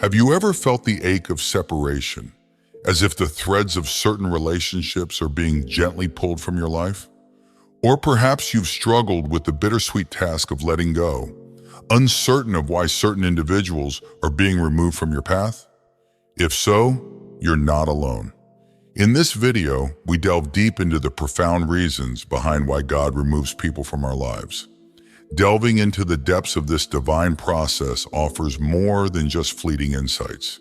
Have you ever felt the ache of separation, as if the threads of certain relationships are being gently pulled from your life? Or perhaps you've struggled with the bittersweet task of letting go, uncertain of why certain individuals are being removed from your path? If so, you're not alone. In this video, we delve deep into the profound reasons behind why God removes people from our lives. Delving into the depths of this divine process offers more than just fleeting insights.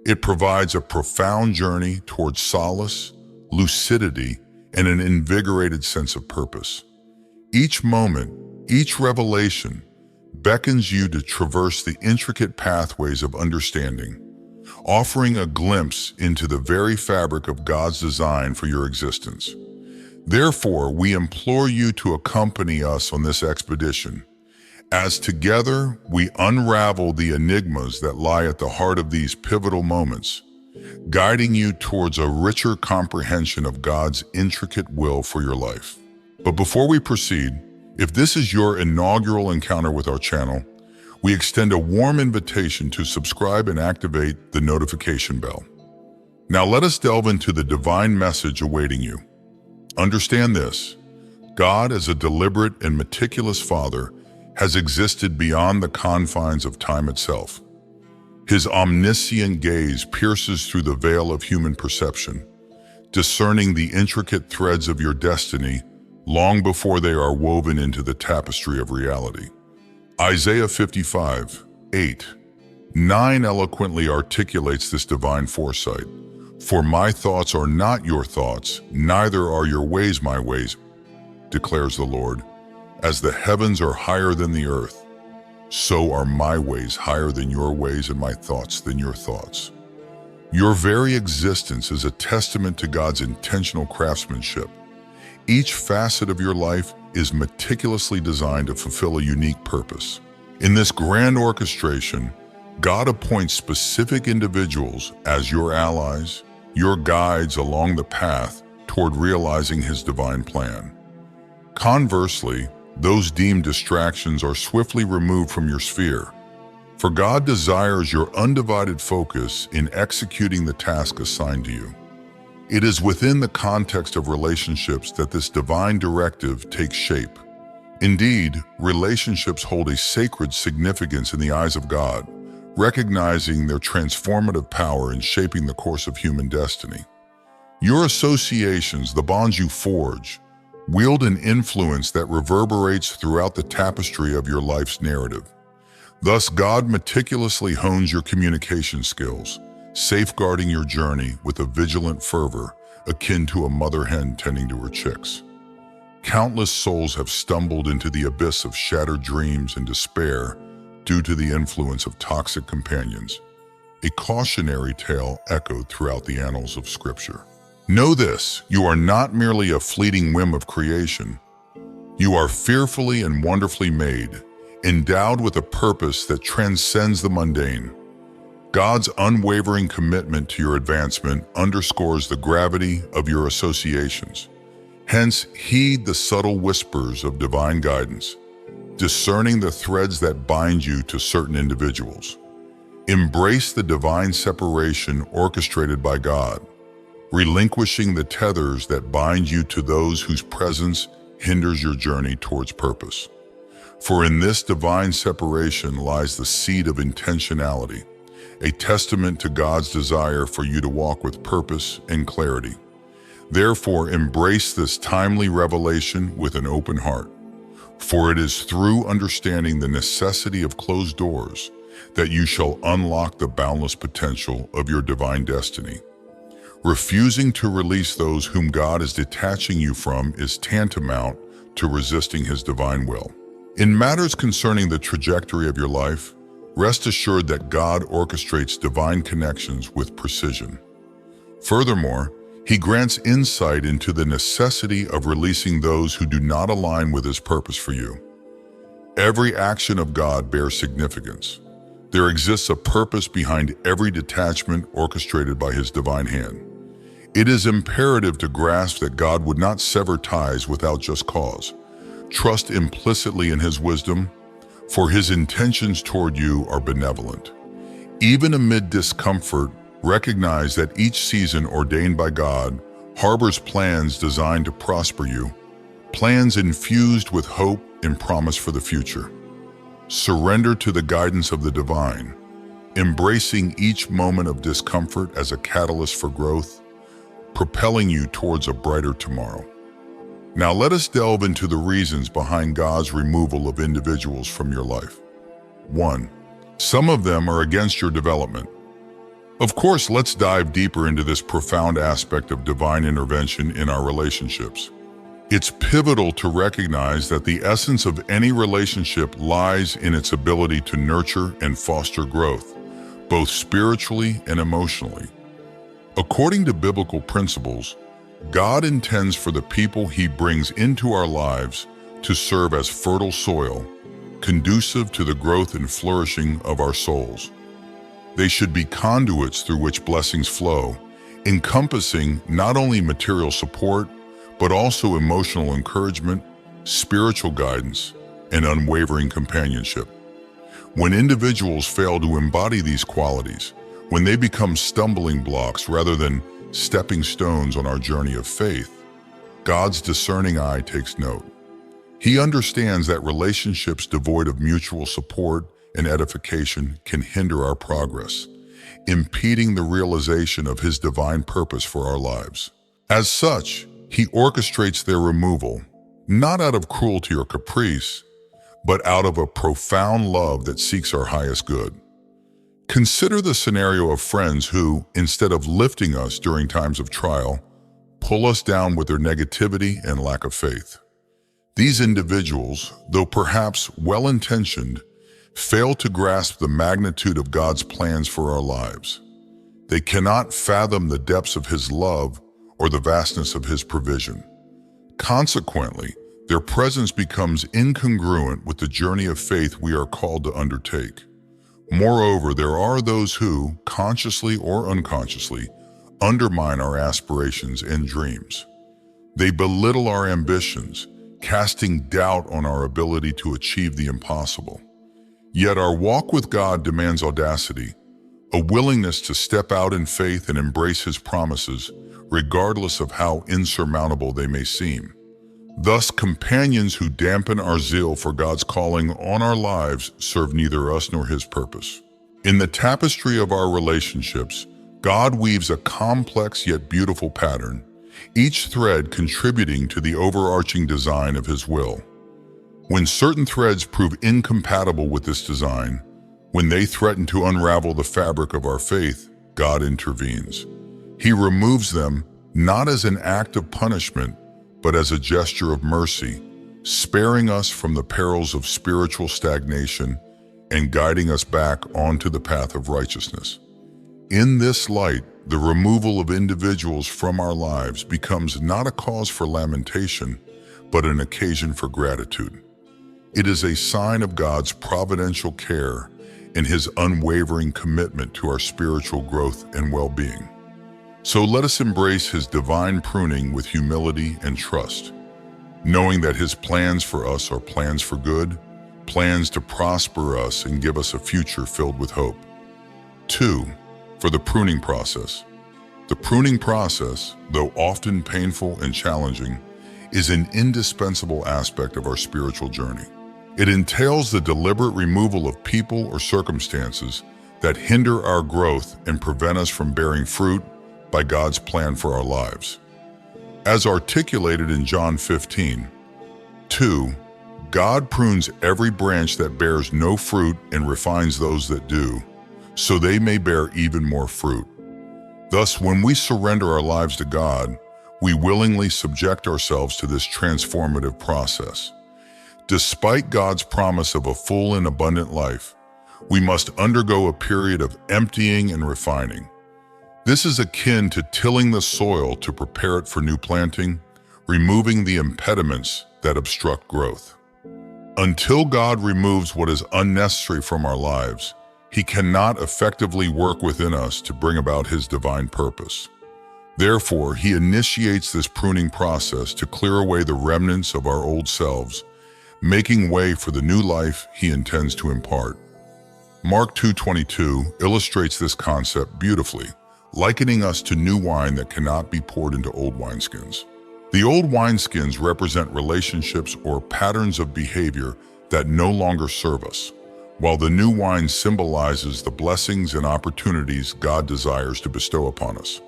It provides a profound journey towards solace, lucidity, and an invigorated sense of purpose. Each moment, each revelation, beckons you to traverse the intricate pathways of understanding, offering a glimpse into the very fabric of God's design for your existence. Therefore, we implore you to accompany us on this expedition, as together we unravel the enigmas that lie at the heart of these pivotal moments, guiding you towards a richer comprehension of God's intricate will for your life. But before we proceed, if this is your inaugural encounter with our channel, we extend a warm invitation to subscribe and activate the notification bell. Now let us delve into the divine message awaiting you. Understand this: God, as a deliberate and meticulous Father, has existed beyond the confines of time itself. His omniscient gaze pierces through the veil of human perception, discerning the intricate threads of your destiny long before they are woven into the tapestry of reality. Isaiah 55:8-9 eloquently articulates this divine foresight. "For my thoughts are not your thoughts, neither are your ways my ways, declares the Lord. As the heavens are higher than the earth, so are my ways higher than your ways and my thoughts than your thoughts." Your very existence is a testament to God's intentional craftsmanship. Each facet of your life is meticulously designed to fulfill a unique purpose. In this grand orchestration, God appoints specific individuals as your allies, your guides along the path toward realizing His divine plan. Conversely, those deemed distractions are swiftly removed from your sphere, for God desires your undivided focus in executing the task assigned to you. It is within the context of relationships that this divine directive takes shape. Indeed, relationships hold a sacred significance in the eyes of God, recognizing their transformative power in shaping the course of human destiny. Your associations, the bonds you forge, wield an influence that reverberates throughout the tapestry of your life's narrative. Thus, God meticulously hones your communication skills, safeguarding your journey with a vigilant fervor akin to a mother hen tending to her chicks. Countless souls have stumbled into the abyss of shattered dreams and despair due to the influence of toxic companions, a cautionary tale echoed throughout the annals of Scripture. Know this: you are not merely a fleeting whim of creation. You are fearfully and wonderfully made, endowed with a purpose that transcends the mundane. God's unwavering commitment to your advancement underscores the gravity of your associations. Hence, heed the subtle whispers of divine guidance, discerning the threads that bind you to certain individuals. Embrace the divine separation orchestrated by God, relinquishing the tethers that bind you to those whose presence hinders your journey towards purpose. For in this divine separation lies the seed of intentionality, a testament to God's desire for you to walk with purpose and clarity. Therefore, embrace this timely revelation with an open heart, for it is through understanding the necessity of closed doors that you shall unlock the boundless potential of your divine destiny. Refusing to release those whom God is detaching you from is tantamount to resisting His divine will. In matters concerning the trajectory of your life, rest assured that God orchestrates divine connections with precision. Furthermore, He grants insight into the necessity of releasing those who do not align with His purpose for you. Every action of God bears significance. There exists a purpose behind every detachment orchestrated by His divine hand. It is imperative to grasp that God would not sever ties without just cause. Trust implicitly in His wisdom, for His intentions toward you are benevolent. Even amid discomfort, recognize that each season ordained by God harbors plans designed to prosper you, plans infused with hope and promise for the future. Surrender to the guidance of the divine, embracing each moment of discomfort as a catalyst for growth, propelling you towards a brighter tomorrow. Now let us delve into the reasons behind God's removal of individuals from your life. 1. Some of them are against your development. Of course, let's dive deeper into this profound aspect of divine intervention in our relationships. It's pivotal to recognize that the essence of any relationship lies in its ability to nurture and foster growth, both spiritually and emotionally. According to biblical principles, God intends for the people He brings into our lives to serve as fertile soil, conducive to the growth and flourishing of our souls. They should be conduits through which blessings flow, encompassing not only material support, but also emotional encouragement, spiritual guidance, and unwavering companionship. When individuals fail to embody these qualities, when they become stumbling blocks rather than stepping stones on our journey of faith, God's discerning eye takes note. He understands that relationships devoid of mutual support and edification can hinder our progress, impeding the realization of His divine purpose for our lives. As such, He orchestrates their removal, not out of cruelty or caprice, but out of a profound love that seeks our highest good. Consider the scenario of friends who, instead of lifting us during times of trial, pull us down with their negativity and lack of faith. These individuals, though perhaps well-intentioned, fail to grasp the magnitude of God's plans for our lives. They cannot fathom the depths of His love or the vastness of His provision. Consequently, their presence becomes incongruent with the journey of faith we are called to undertake. Moreover, there are those who, consciously or unconsciously, undermine our aspirations and dreams. They belittle our ambitions, casting doubt on our ability to achieve the impossible. Yet our walk with God demands audacity, a willingness to step out in faith and embrace His promises, regardless of how insurmountable they may seem. Thus, companions who dampen our zeal for God's calling on our lives serve neither us nor His purpose. In the tapestry of our relationships, God weaves a complex yet beautiful pattern, each thread contributing to the overarching design of His will. When certain threads prove incompatible with this design, when they threaten to unravel the fabric of our faith, God intervenes. He removes them not as an act of punishment, but as a gesture of mercy, sparing us from the perils of spiritual stagnation and guiding us back onto the path of righteousness. In this light, the removal of individuals from our lives becomes not a cause for lamentation, but an occasion for gratitude. It is a sign of God's providential care and His unwavering commitment to our spiritual growth and well-being. So let us embrace His divine pruning with humility and trust, knowing that His plans for us are plans for good, plans to prosper us and give us a future filled with hope. 2. For the pruning process. The pruning process, though often painful and challenging, is an indispensable aspect of our spiritual journey. It entails the deliberate removal of people or circumstances that hinder our growth and prevent us from bearing fruit by God's plan for our lives. As articulated in John 15:2, God prunes every branch that bears no fruit and refines those that do, so they may bear even more fruit. Thus, when we surrender our lives to God, we willingly subject ourselves to this transformative process. Despite God's promise of a full and abundant life, we must undergo a period of emptying and refining. This is akin to tilling the soil to prepare it for new planting, removing the impediments that obstruct growth. Until God removes what is unnecessary from our lives, He cannot effectively work within us to bring about His divine purpose. Therefore, He initiates this pruning process to clear away the remnants of our old selves, making way for the new life He intends to impart. Mark 2:22 illustrates this concept beautifully, likening us to new wine that cannot be poured into old wineskins. The old wineskins represent relationships or patterns of behavior that no longer serve us, while the new wine symbolizes the blessings and opportunities God desires to bestow upon us.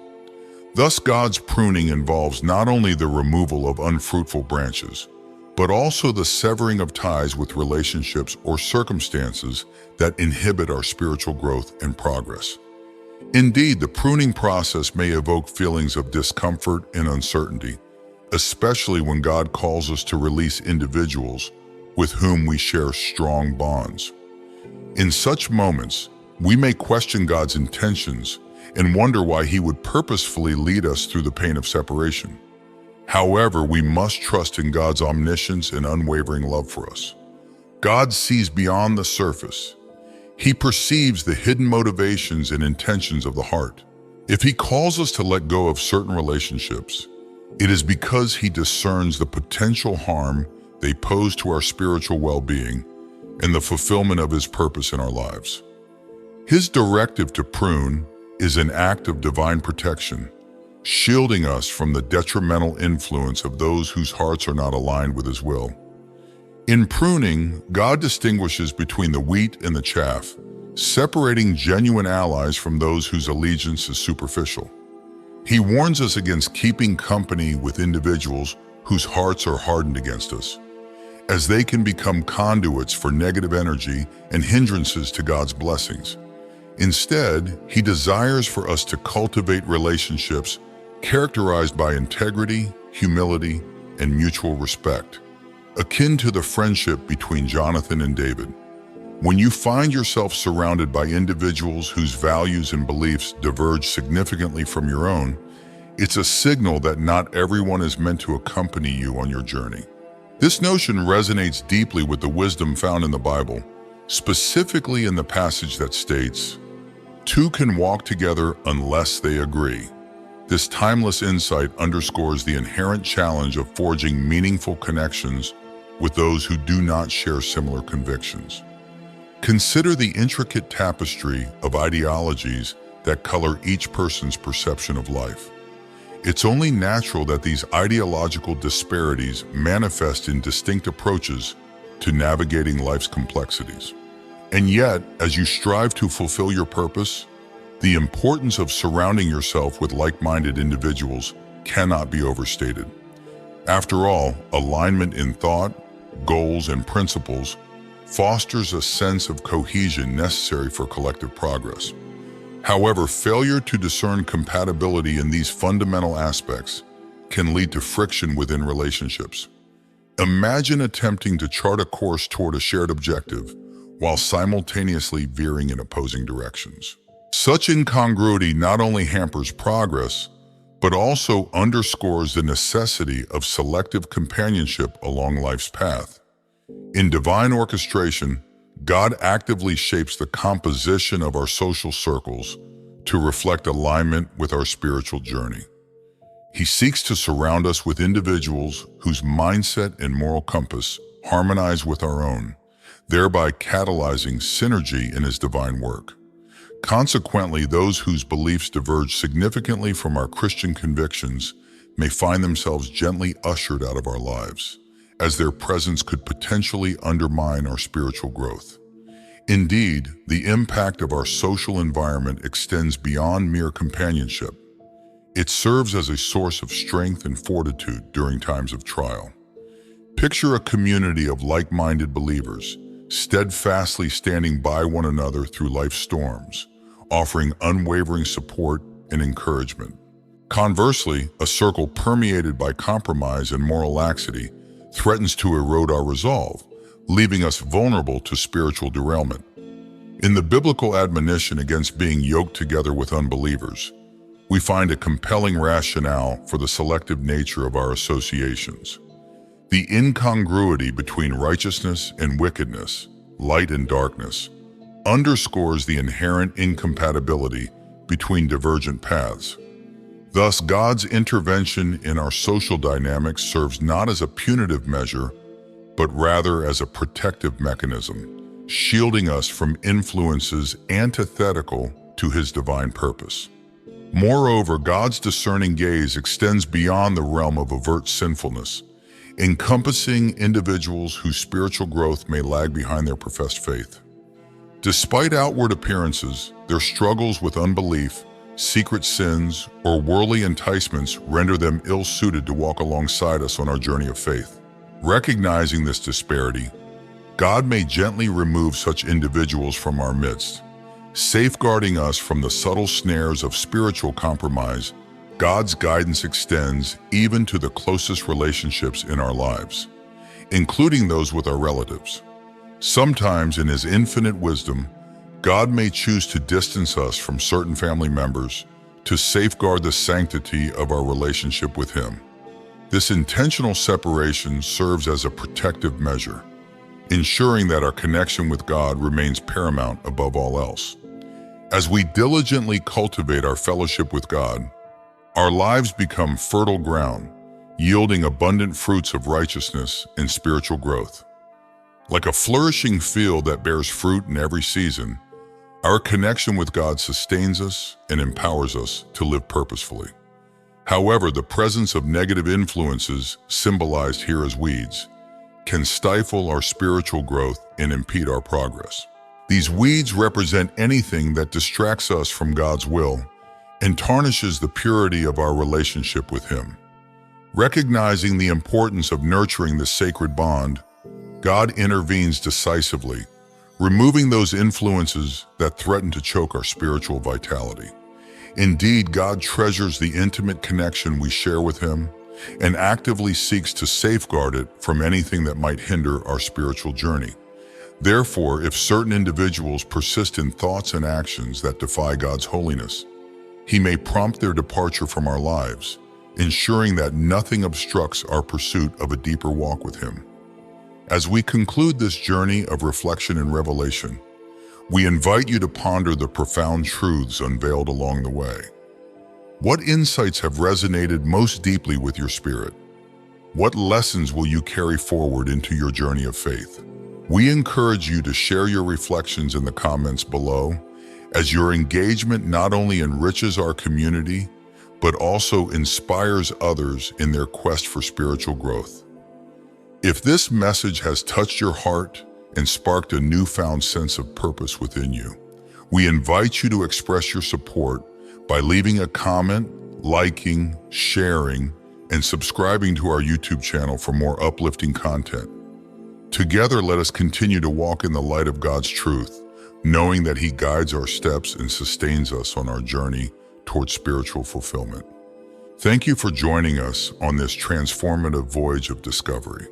Thus, God's pruning involves not only the removal of unfruitful branches, but also the severing of ties with relationships or circumstances that inhibit our spiritual growth and progress. Indeed, the pruning process may evoke feelings of discomfort and uncertainty, especially when God calls us to release individuals with whom we share strong bonds. In such moments, we may question God's intentions and wonder why He would purposefully lead us through the pain of separation. However, we must trust in God's omniscience and unwavering love for us. God sees beyond the surface. He perceives the hidden motivations and intentions of the heart. If He calls us to let go of certain relationships, it is because He discerns the potential harm they pose to our spiritual well-being and the fulfillment of His purpose in our lives. His directive to prune is an act of divine protection, shielding us from the detrimental influence of those whose hearts are not aligned with His will. In pruning, God distinguishes between the wheat and the chaff, separating genuine allies from those whose allegiance is superficial. He warns us against keeping company with individuals whose hearts are hardened against us, as they can become conduits for negative energy and hindrances to God's blessings. Instead, He desires for us to cultivate relationships characterized by integrity, humility, and mutual respect, akin to the friendship between Jonathan and David. When you find yourself surrounded by individuals whose values and beliefs diverge significantly from your own, it's a signal that not everyone is meant to accompany you on your journey. This notion resonates deeply with the wisdom found in the Bible, specifically in the passage that states, "Two can walk together unless they agree." This timeless insight underscores the inherent challenge of forging meaningful connections with those who do not share similar convictions. Consider the intricate tapestry of ideologies that color each person's perception of life. It's only natural that these ideological disparities manifest in distinct approaches to navigating life's complexities. And yet, as you strive to fulfill your purpose, the importance of surrounding yourself with like-minded individuals cannot be overstated. After all, alignment in thought, goals, and principles fosters a sense of cohesion necessary for collective progress. However, failure to discern compatibility in these fundamental aspects can lead to friction within relationships. Imagine attempting to chart a course toward a shared objective while simultaneously veering in opposing directions. Such incongruity not only hampers progress, but also underscores the necessity of selective companionship along life's path. In divine orchestration, God actively shapes the composition of our social circles to reflect alignment with our spiritual journey. He seeks to surround us with individuals whose mindset and moral compass harmonize with our own, thereby catalyzing synergy in His divine work. Consequently, those whose beliefs diverge significantly from our Christian convictions may find themselves gently ushered out of our lives, as their presence could potentially undermine our spiritual growth. Indeed, the impact of our social environment extends beyond mere companionship. It serves as a source of strength and fortitude during times of trial. Picture a community of like-minded believers, steadfastly standing by one another through life's storms, offering unwavering support and encouragement. Conversely, a circle permeated by compromise and moral laxity threatens to erode our resolve, leaving us vulnerable to spiritual derailment. In the biblical admonition against being yoked together with unbelievers, we find a compelling rationale for the selective nature of our associations. The incongruity between righteousness and wickedness, light and darkness, underscores the inherent incompatibility between divergent paths. Thus, God's intervention in our social dynamics serves not as a punitive measure, but rather as a protective mechanism, shielding us from influences antithetical to his divine purpose. Moreover, God's discerning gaze extends beyond the realm of overt sinfulness, encompassing individuals whose spiritual growth may lag behind their professed faith. Despite outward appearances, their struggles with unbelief, secret sins, or worldly enticements render them ill-suited to walk alongside us on our journey of faith. Recognizing this disparity, God may gently remove such individuals from our midst, safeguarding us from the subtle snares of spiritual compromise. God's guidance extends even to the closest relationships in our lives, including those with our relatives. Sometimes, in his infinite wisdom, God may choose to distance us from certain family members to safeguard the sanctity of our relationship with him. This intentional separation serves as a protective measure, ensuring that our connection with God remains paramount above all else. As we diligently cultivate our fellowship with God, our lives become fertile ground, yielding abundant fruits of righteousness and spiritual growth. Like a flourishing field that bears fruit in every season, our connection with God sustains us and empowers us to live purposefully. However, the presence of negative influences, symbolized here as weeds, can stifle our spiritual growth and impede our progress. These weeds represent anything that distracts us from God's will and tarnishes the purity of our relationship with him. Recognizing the importance of nurturing this sacred bond, God intervenes decisively, removing those influences that threaten to choke our spiritual vitality. Indeed, God treasures the intimate connection we share with him and actively seeks to safeguard it from anything that might hinder our spiritual journey. Therefore, if certain individuals persist in thoughts and actions that defy God's holiness, he may prompt their departure from our lives, ensuring that nothing obstructs our pursuit of a deeper walk with him. As we conclude this journey of reflection and revelation, we invite you to ponder the profound truths unveiled along the way. What insights have resonated most deeply with your spirit? What lessons will you carry forward into your journey of faith? We encourage you to share your reflections in the comments below, as your engagement not only enriches our community, but also inspires others in their quest for spiritual growth. If this message has touched your heart and sparked a newfound sense of purpose within you, we invite you to express your support by leaving a comment, liking, sharing, and subscribing to our YouTube channel for more uplifting content. Together, let us continue to walk in the light of God's truth, knowing that he guides our steps and sustains us on our journey towards spiritual fulfillment. Thank you for joining us on this transformative voyage of discovery.